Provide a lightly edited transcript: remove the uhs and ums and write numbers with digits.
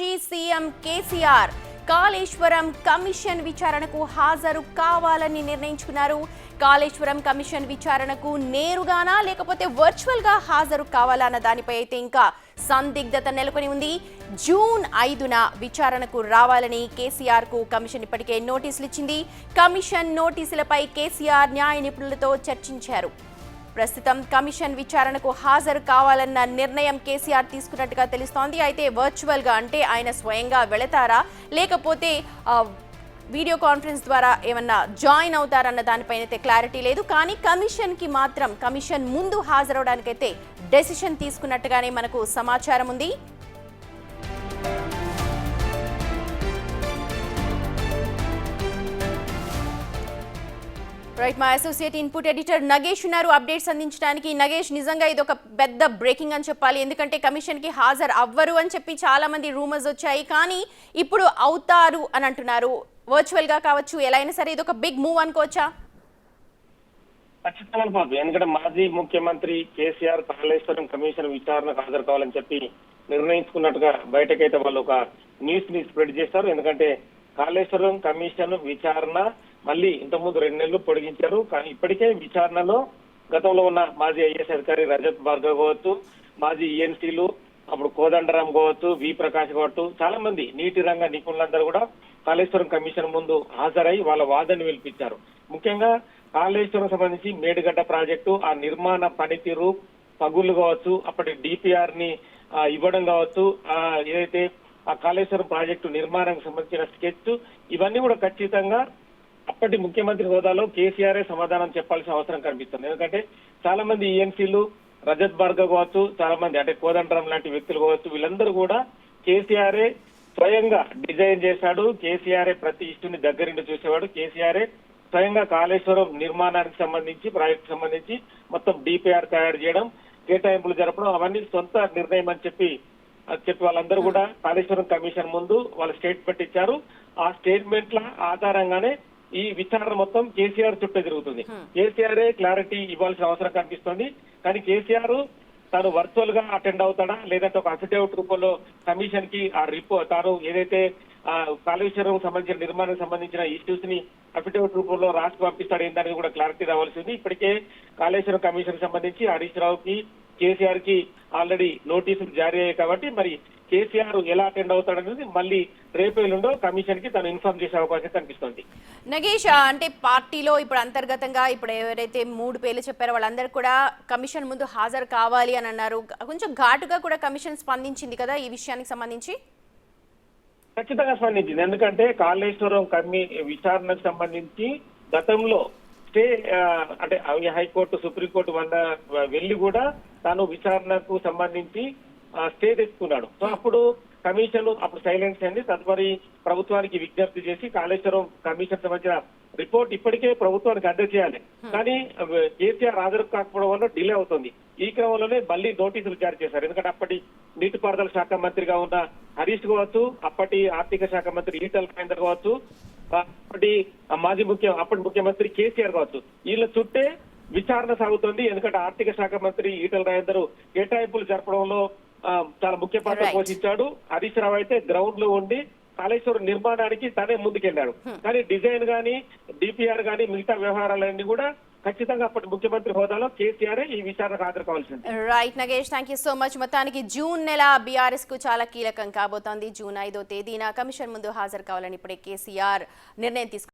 మాజీ CM KCR Kaleshwaram commission విచారణకు హాజరు కావాలని నిర్ణయించుకున్నారు. కాళేశ్వరం కమిషన్ విచారణకు నేరుగానా లేకపోతే వర్చువల్ గా హాజరు కావాలన్న దానిపై అయితే ఇంకా సందిగ్ధత నెలకొని ఉంది. జూన్ 5న విచారణకు రావాలని కేసీఆర్ కు కమిషన్ ఇప్పటికే నోటీసులు ఇచ్చింది. కమిషన్ నోటీసులపై కేసీఆర్ న్యాయ నిపుణులతో చర్చించారు. ప్రస్తుతం కమిషన్ విచారణకు హాజరు కావాలన్న నిర్ణయం కేసీఆర్ తీసుకున్నట్టుగా తెలుస్తోంది. అయితే వర్చువల్ గా అంటే ఆయన స్వయంగా వెళతారా లేకపోతే వీడియో కాన్ఫరెన్స్ ద్వారా ఏమన్నా జాయిన్ అవుతారన్న దానిపైన అయితే క్లారిటీ లేదు. కానీ కమిషన్ ముందు హాజరవడానికైతే డెసిషన్ తీసుకున్నట్టుగానే మనకు సమాచారం ఉంది. రైట్, మా అసోసియేట్ ఇన్పుట్ ఎడిటర్ నగేష్ ఉన్నారు అప్డేట్స్ అందించడానికి. నగేష్, నిజంగా ఇది ఒక పెద్ద బ్రేకింగ్ అని చెప్పాలి. ఎందుకంటే కమిషన్ కి హాజరు అవ్వరు అని చెప్పి చాలా మంది రూమర్స్ వచ్చాయి. కానీ ఇప్పుడు అవుతారు అని అంటున్నారు. వర్చువల్ గా కావచ్చు, ఎలా అయినా సరే ఇది ఒక బిగ్ మూవ్ అనుకోవచ్చా? ఖచ్చితంగా. ఎందుకంటే మాజీ ముఖ్యమంత్రి కేసీఆర్ కాళేశ్వరం కమిషన్ విచారణకు హాజరు కావాలని చెప్పి నిర్ణయించుకున్నట్టుగా బయటకైతే వాళ్ళు ఒక న్యూస్ ని స్ప్రెడ్ చేస్తారు. ఎందుకంటే కాళేశ్వరం కమిషన్ విచారణ మళ్ళీ ఇంతకుముందు 2 నెలలు పొడిగించారు. కానీ ఇప్పటికే విచారణలో గతంలో ఉన్న మాజీ ఐఏఎస్ అధికారి రజత్ భార్గవ్ కావచ్చు, మాజీ ఈఎన్సీలు అప్పుడు కోదండరాం కావచ్చు, వి ప్రకాష్ కావచ్చు, చాలా మంది నీటి రంగ నిపుణులందరూ కూడా కాళేశ్వరం కమిషన్ ముందు హాజరై వాళ్ళ వాదనను వినిపించారు. ముఖ్యంగా కాళేశ్వరం సంబంధించి మేడిగడ్డ ప్రాజెక్టు ఆ నిర్మాణ పనితీరు, పగుళ్లు కావచ్చు, అప్పటి డిపిఆర్ ని ఇవ్వడం కావచ్చు, ఏదైతే ఆ కాళేశ్వరం ప్రాజెక్టు నిర్మాణానికి సంబంధించిన స్కెచ్, ఇవన్నీ కూడా ఖచ్చితంగా అప్పటి ముఖ్యమంత్రి హోదాలో కేసీఆర్ సమాధానం చెప్పాల్సిన అవసరం కనిపిస్తుంది. ఎందుకంటే చాలా మంది ఈఎన్సీలు, రజత్ భార్గవ్ కావచ్చు, చాలా మంది అంటే కోదండరాం లాంటి వ్యక్తులు కావచ్చు, వీళ్ళందరూ కూడా కేసీఆర్ స్వయంగా డిజైన్ చేశాడు, కేసీఆర్ ప్రతి ఇష్యూని దగ్గరుండి చూసేవాడు, కేసీఆర్ స్వయంగా కాళేశ్వరం నిర్మాణానికి సంబంధించి ప్రాజెక్టు సంబంధించి మొత్తం డిపిఆర్ తయారు చేయడం, కేటాయింపులు జరపడం అవన్నీ సొంత నిర్ణయం అని చెప్పి వాళ్ళందరూ కూడా కాళేశ్వరం కమిషన్ ముందు వాళ్ళ స్టేట్మెంట్ ఇచ్చారు. ఆ స్టేట్మెంట్ల ఆధారంగానే ఈ విచారణ మొత్తం కేసీఆర్ చుట్టూ జరుగుతుంది. కేసీఆర్ క్లారిటీ ఇవ్వాల్సిన అవసరం కనిపిస్తుంది. కానీ కేసీఆర్ తాను వర్చువల్ గా అటెండ్ అవుతాడా లేదంటే ఒక అఫిడేవిట్ రూపంలో కమిషన్ కి ఆ రిపోర్ట్ తాను ఏదైతే కాళేశ్వరం సంబంధించిన నిర్మాణానికి సంబంధించిన ఇష్యూస్ ని అఫిడేవిట్ రూపంలో రాసి పంపిస్తాడు ఏంటనేది కూడా క్లారిటీ రావాల్సింది. ఇప్పటికే కాళేశ్వరం కమిషన్ సంబంధించి హరీష్ రావుకి, కేసీఆర్ కి ఆల్రెడీ నోటీసులు జారీ అయ్యాయి. కాబట్టి మరి కేసీఆర్ ఎలా అటెండ్ అవుతాడనేది మళ్ళీ రేపేలుండో కమిషన్ కి తను ఇన్ఫార్మ్ చేసే అవకాశం కనిపిస్తుంది. నగేష్, అంటే పార్టీలో ఇప్పుడు అంతర్గతంగా ఇప్పుడు ఎవరైతే 3 పేర్లు చెప్పారో వాళ్ళందరూ కూడా కమిషన్ ముందు హాజరు కావాలి అని అన్నారు. కొంచెం ఘాటుగా కూడా కమిషన్ స్పందించింది కదా ఈ విషయానికి సంబంధించి? ఖచ్చితంగా స్పందించింది. ఎందుకంటే కాళేశ్వరం విచారణకు సంబంధించి గతంలో స్టే అంటే హైకోర్టు, సుప్రీంకోర్టు వెళ్ళి కూడా తాను విచారణకు సంబంధించి స్టే తెచ్చుకున్నాడు. సో అప్పుడు కమిషన్ అప్పుడు సైలెన్స్ అయింది. తదుపరి ప్రభుత్వానికి విజ్ఞప్తి చేసి కాళేశ్వరం కమిషన్ సంబంధించిన రిపోర్ట్ ఇప్పటికే ప్రభుత్వానికి అందజేయాలి. కానీ కేసీఆర్ హాజరు కాకపోవడం వల్ల డిలే అవుతుంది. ఈ క్రమంలోనే మళ్ళీ నోటీసులు జారీ చేశారు. ఎందుకంటే అప్పటి నీటిపారుదల శాఖ మంత్రిగా ఉన్న హరీష్ కావచ్చు, అప్పటి ఆర్థిక శాఖ మంత్రి ఈటల రాజేందర్ కావచ్చు, అప్పటి ముఖ్యమంత్రి కేసీఆర్ కావచ్చు, వీళ్ళ చుట్టే విచారణ సాగుతుంది. ఎందుకంటే ఆర్థిక శాఖ మంత్రి ఈటల రాజేందర్ కేటాయింపులు జరపడంలో చాలా ముఖ్య పాత్ర పోషించాడు. హరీష్ రావు అయితే గ్రౌండ్ లో ఉండి కాళేశ్వరం నిర్మాణానికి తనే ముందుకెళ్లాడు. కానీ డిజైన్ గానీ, డిపిఆర్ గానీ, మిగతా వ్యవహారాలన్నీ కూడా ఖచ్చితంగా అప్పటి ముఖ్యమంత్రి హోదాలో కేసీఆర్ ఈ విచారణకు హాజరు కావాల్సింది. Right Nagesh, thank you so much. మొత్తానికి జూన్ నెల బీఆర్ఎస్ కు చాలా కీలకం కాబోతోంది. జూన్ 5వ తేదీన కమిషన్ ముందు హాజరు కావాలని ఇప్పుడే కేసీఆర్ నిర్ణయం తీసుకున్నారు.